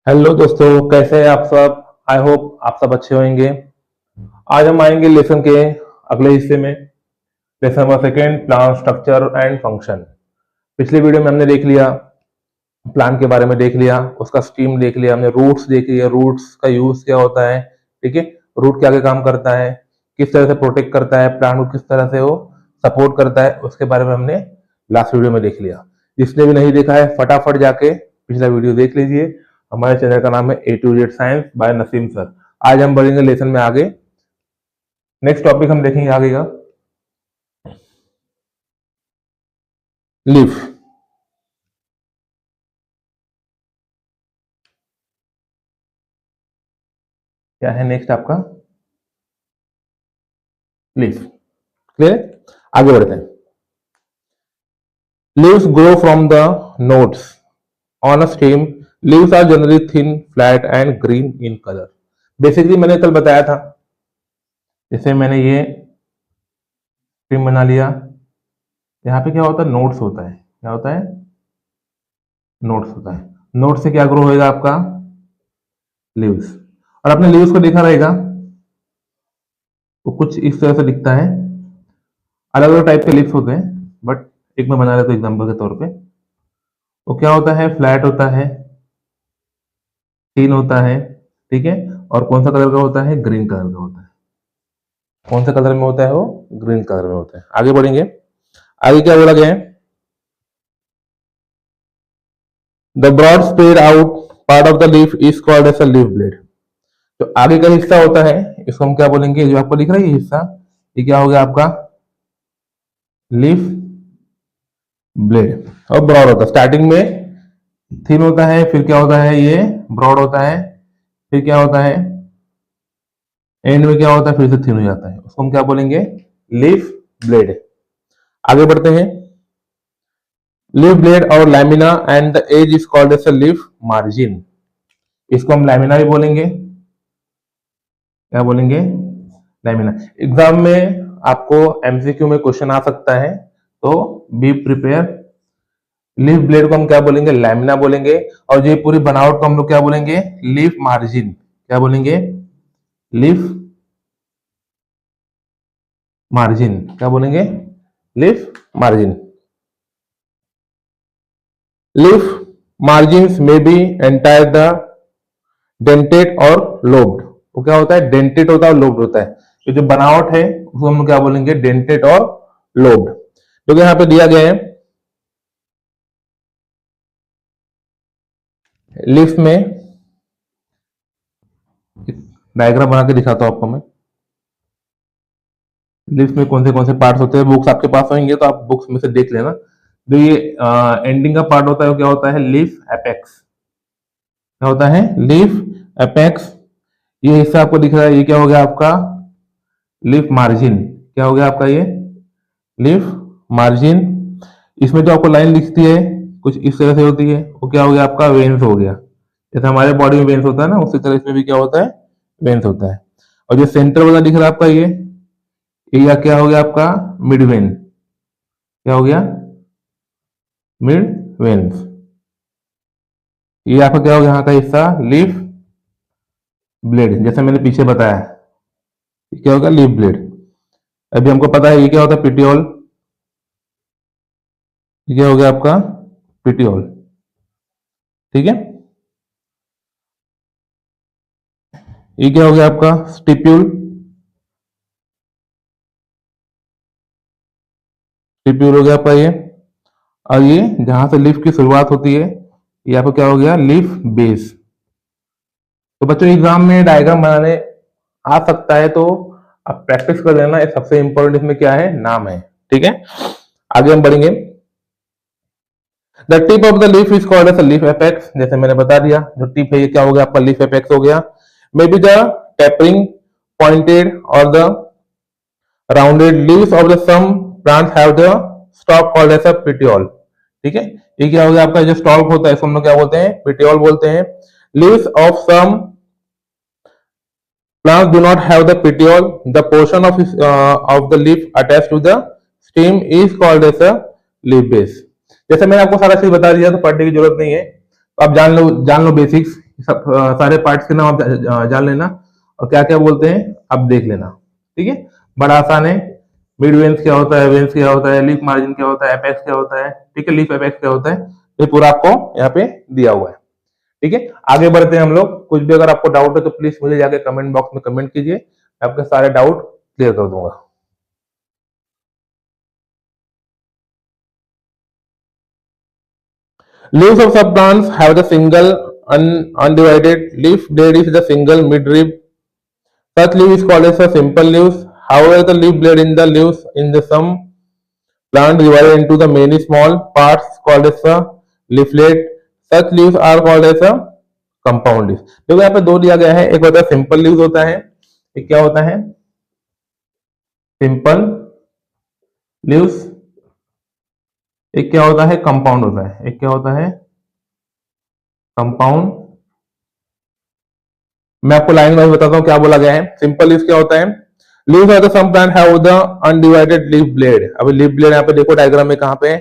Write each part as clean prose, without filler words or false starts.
Hello दोस्तों, कैसे हैं आप सब। आई होप आप सब अच्छे होंगे। आज हम आएंगे लेसन के अगले हिस्से में। Lesson number second, plan structure and function. पिछले वीडियो में हमने देख लिया, प्लान के बारे में देख लिया, उसका स्कीम देख लिया, हमने रूट्स देख लिया, रूट्स का यूज क्या होता है। ठीक है, रूट क्या क्या काम करता है, किस तरह से प्रोटेक्ट करता है प्लान को, किस तरह से वो सपोर्ट करता है, उसके बारे में हमने लास्ट वीडियो में देख लिया। जिसने भी नहीं देखा है फटाफट जाके पिछला वीडियो देख लीजिए। हमारे चैनल का नाम है A to Z science by Nasim sir. आज हम बढ़ेंगे लेसन में आगे। नेक्स्ट टॉपिक हम देखेंगे आगे का लीफ। क्या है नेक्स्ट आपका लीफ। क्लियर, आगे बढ़ते हैं। Leaves grow from the nodes on a stem. Leaves are generally thin, flat and green in colour. Basically मैंने कल बताया था, जैसे मैंने ये स्ट्रीम बना लिया, यहाँ पे क्या होता है, नोड्स होता है। क्या होता है, नोड्स होता है। नोड से क्या ग्रो होएगा आपका, लीव्स। और आपने लीव्स को देखा रहेगा, वो कुछ इस तरह से दिखता है। अलग अलग टाइप के लीव्स होते हैं, बट एक मैं बना लेता हूं एग्जाम्पल के तौर पे। वो क्या होता है, फ्लैट होता है, थिन होता है। ठीक है, और कौन सा कलर का होता है, ग्रीन कलर का होता है। कौन सा कलर में होता है वो, ग्रीन कलर में होता है। आगे बढ़ेंगे, आगे क्या बोला गया है, the broad spread out part of the leaf is called as a leaf blade. तो आगे का हिस्सा होता है, इसको हम क्या बोलेंगे, जो आपको दिख रहा है ये हिस्सा, ये क्या हो गया आपका लीफ ब्लेड। और ब्रॉड होता है, स्टार्टिंग में थिन होता है, फिर क्या होता है ये ब्रॉड होता है, फिर क्या होता है एंड में क्या होता है, फिर से थिन हो जाता है। उसको हम क्या बोलेंगे, लीफ ब्लेड। आगे बढ़ते हैं, लीफ ब्लेड और lamina and the edge is called as a leaf margin. इसको हम लैमिना भी बोलेंगे। क्या बोलेंगे, लैमिना। एग्जाम में आपको एमसीक्यू में क्वेश्चन आ सकता है, तो बी प्रिपेयर। लीफ ब्लेड को हम क्या बोलेंगे, लैमिना बोलेंगे। और ये पूरी बनावट को हम लोग क्या बोलेंगे, लीफ मार्जिन। क्या बोलेंगे, लीफ मार्जिन। क्या बोलेंगे, लीफ मार्जिन। लीफ मार्जिन में बी एंटायर द डेंटेड और लोब्ड। वो क्या होता है, डेंटेड होता है और लोब्ड होता है। ये जो बनावट है उसको हम लोग क्या बोलेंगे, डेंटेड और लोब्ड। क्योंकि यहाँ पे दिया गया है लीफ में, डायग्राम बना के दिखाता हूं आपको मैं। लीफ में कौन से पार्ट्स होते हैं, बुक्स आपके पास होंगे तो आप बुक्स में से देख लेना। जो ये एंडिंग का पार्ट होता है वो क्या होता है, लीफ एपेक्स। क्या होता है, लीफ एपेक्स। ये हिस्सा आपको दिख रहा है, ये क्या हो गया आपका, लीफ मार्जिन। क्या हो गया आपका ये, लीफ मार्जिन। इसमें जो आपको लाइन दिखती है कुछ इस तरह से होती है, वो क्या हो गया आपका, वेन्स हो गया। जैसे हमारे बॉडी में वेन्स होता है ना, उसी तरह इसमें भी क्या होता है, वेन्स होता है। और जो सेंटर वाला दिख रहा है आपका ये क्या हो गया आपका, मिड वेन। क्या हो गया, मिड वेन्स। ये आपका क्या हो गया, यहाँ का हिस्सा लीफ ब्लेड, जैसे मैंने पीछे बताया। ये क्या होगा, लीफ ब्लेड। अभी हमको पता है ये क्या होता है, पिटियोल। ये क्या हो गया आपका, पिटियोल। ठीक है, ये क्या हो गया आपका, स्टिप्यूल। स्टिप्यूल हो गया आपका ये। और ये जहां से लीफ की शुरुआत होती है, ये आपको क्या हो गया, लीफ बेस। तो बच्चों एग्जाम में डायग्राम बनाने आ सकता है, तो आप प्रैक्टिस कर लेना। ये सबसे इंपॉर्टेंट इसमें क्या है, नाम है। ठीक है, आगे हम बढ़ेंगे। The tip of the leaf is called as leaf apex. जैसे मैंने बता दिया, जो टिप है ये क्या हो गया आपका, लीफ एपेक्स हो गया। May be the tapering, pointed और the rounded leaves of the some plants have the stock called as a petiole. ठीक है, ये क्या हो गया आपका, जो स्टॉक होता है इसको हम लोग क्या बोलते हैं, पेटियोल बोलते हैं। Leaves of some plants do not have the petiole. The portion of the leaf attached to the stem is called as a leaf base. जैसे मैंने आपको सारा चीज बता दिया, तो पढ़ने की जरूरत नहीं है, तो आप जान लो बेसिक्स। सब सारे पार्ट्स के नाम आप जान लेना और क्या क्या बोलते हैं आप देख लेना। ठीक है, बड़ा आसान है। मिड वेंस क्या होता है, वेंस क्या होता है, लीफ मार्जिन क्या होता है, एपेक्स क्या होता है, ठीक है, लीफ एपेक्स क्या होता है, ये पूरा आपको यहाँ पे दिया हुआ है। ठीक है, आगे बढ़ते हैं हम लोग। कुछ भी अगर आपको डाउट है तो प्लीज मुझे जाके कमेंट बॉक्स में कमेंट कीजिए, मैं आपके सारे डाउट क्लियर कर दूंगा। Leaves of subplants have the single undivided leaf. Blade is the single midrib. Such leaf is called as a simple leaves. However, the leaf blade in the leaves in the some plant divided into the many small parts called as a leaflet. Such leaves are called as a compound leaves. देखो यहाँ पे दो दिया गया है, एक होता है सिंपल लीव्स होता है, एक क्या होता है सिंपल लीव्स, एक क्या होता है कंपाउंड होता है, एक क्या होता है कंपाउंड। मैं आपको लाइन वाइज बताता हूँ क्या बोला गया है। सिंपल लीव्स क्या होता है, leaves are the some plant have the undivided leaf blade. अभी लीफ ब्लेड यहाँ पे देखो डायग्राम में कहां पे है,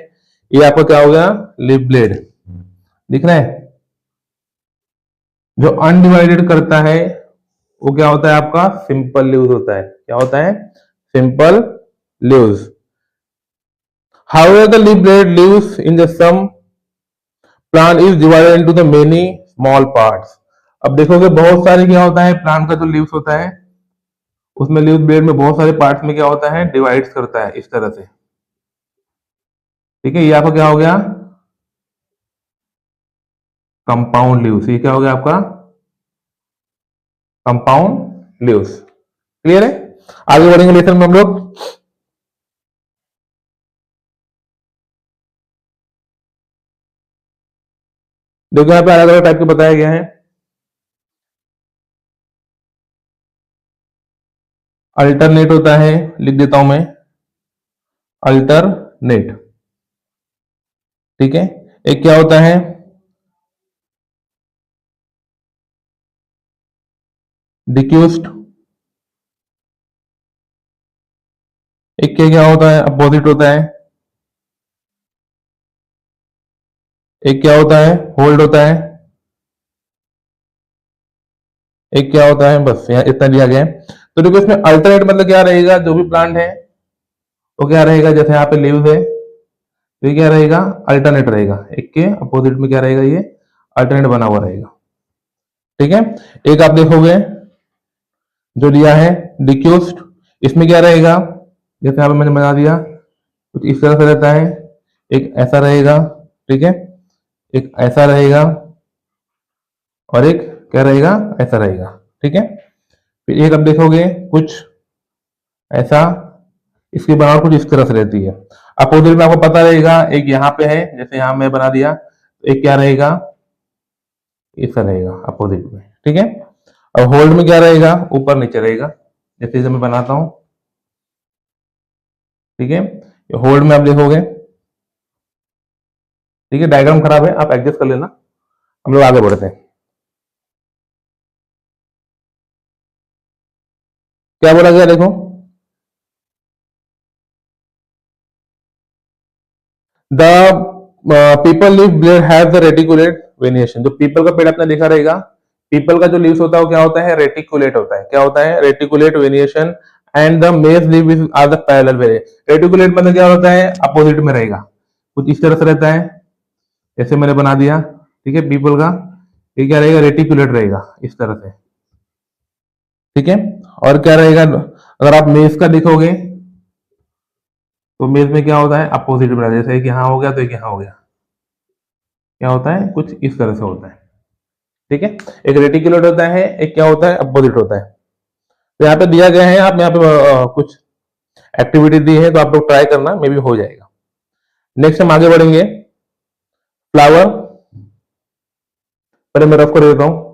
ये आपको क्या हो गया लीफ ब्लेड दिख रहा है। जो अनडिवाइडेड करता है वो क्या होता है आपका सिंपल लीव्स होता है। क्या होता है simple leaves. However, the leaf blade leaves in the some plant is divided into the many small parts. अब देखोगे बहुत सारे क्या होता है प्लांट का जो लीव्स होता है उसमें लीव ब्लेड में बहुत सारे पार्ट्स में क्या होता है डिवाइड करता है इस तरह से। ठीक है, ये आपका क्या हो गया कंपाउंड लीव्स। ये क्या हो गया आपका कंपाउंड लीव्स। क्लियर है, आगे बढ़ेंगे लेसन में हम लोग। देखो यहाँ पे अलग अलग टाइप के बताया गया है। अल्टरनेट होता है, लिख देता हूं मैं अल्टरनेट। ठीक है, एक क्या होता है डिक्यूस्ड, एक क्या होता है अपोजिट होता है, एक क्या होता है होल्ड होता है, एक क्या होता है बस यहाँ इतना दिया गया है। तो देखो इसमें अल्टरनेट मतलब क्या रहेगा, जो भी प्लांट है वो क्या रहेगा, जैसे यहाँ पे लीव्स है तो ये क्या रहेगा अल्टरनेट रहेगा, एक के अपोजिट में क्या रहेगा ये अल्टरनेट बना हुआ रहेगा। ठीक है, एक आप देखोगे जो दिया है डिक्यूस्ड, इसमें क्या रहेगा जैसे यहाँ पे मैंने बना दिया कुछ इस तरह से रहता है, एक ऐसा रहेगा, ठीक है, एक ऐसा रहेगा और एक क्या रहेगा ऐसा रहेगा। ठीक है, फिर एक आप देखोगे कुछ ऐसा, इसकी बनावट कुछ इस तरह से रहती है। अपोजिट में आपको पता रहेगा एक यहाँ पे है जैसे यहाँ मैं बना दिया, तो एक क्या रहेगा ऐसा रहेगा अपोजिट में। ठीक है, और होल्ड में क्या रहेगा ऊपर नीचे रहेगा जैसे मैं बनाता हूं। ठीक है, होल्ड में आप देखोगे, ठीक है, डायग्राम खराब है आप एडजस्ट कर लेना, हम लोग आगे बढ़ते हैं। क्या बोला गया देखो, the peepal leaf blade have the reticulate venation. जो पीपल का पेड़ आपने देखा रहेगा, पीपल का जो लीव्स होता है वो क्या होता है रेटिकुलेट होता है। क्या होता है reticulate venation and the maize leave are the parallel variation. Reticulate मतलब क्या होता है अपोजिट में रहेगा, कुछ इस तरह से रहता है जैसे मैंने बना दिया। ठीक है, पीपल का ये क्या रहेगा रेटिकुलेट रहेगा इस तरह से। ठीक है, और क्या रहेगा अगर आप मेज का देखोगे तो मेज में क्या होता है अपोजिट में, जैसे एक यहाँ हो गया तो एक यहाँ हो गया, क्या होता है कुछ इस तरह से होता है। ठीक है, एक रेटिकुलेट होता है, एक क्या होता है अपोजिट होता है। तो यहाँ पे दिया गया है, आप यहाँ पे कुछ एक्टिविटी दी है तो आप लोग ट्राई करना, मे भी हो जाएगा। नेक्स्ट हम आगे बढ़ेंगे फ्लावर, पहले मैं रफ कर देता हूँ।